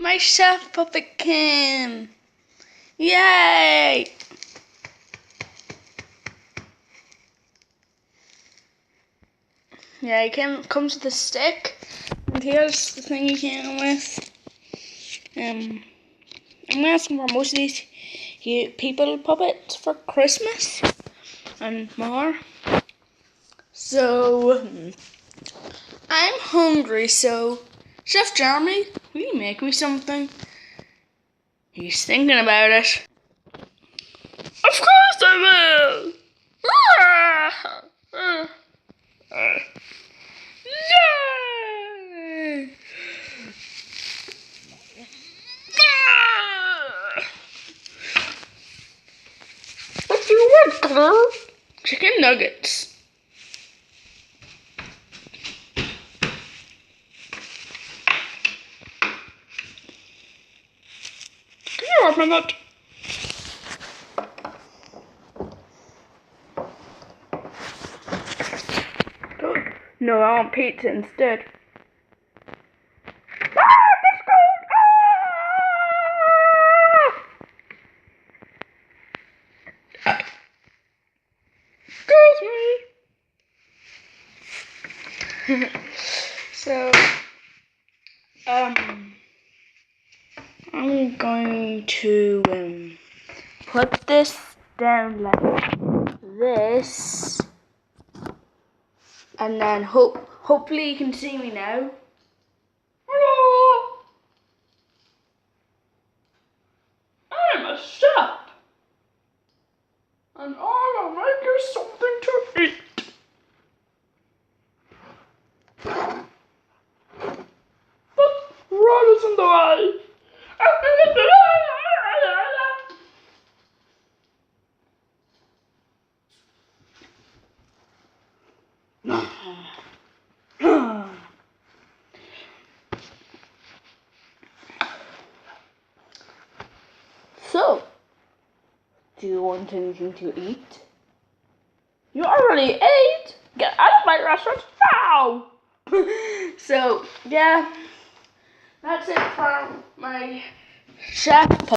My chef puppet came! Yay! Yeah, comes with a stick, and here's the thing he came with. I'm asking for most of these people puppets for Christmas and more. So I'm hungry. So Chef Jeremy, will you make me something? He's thinking about it. Of course I will. Yay! What do you want, Claire? Chicken nuggets. Can you open it? No, I want pizza instead. That's cold! Excuse me. So, I'm going to put this down like this, and then hopefully you can see me now. Hello, I'm a chef, and I'll make you something to eat. But run is in the way. So, do you want anything to eat? You already ate! Get out of my restaurant now! So, yeah, that's it for my chef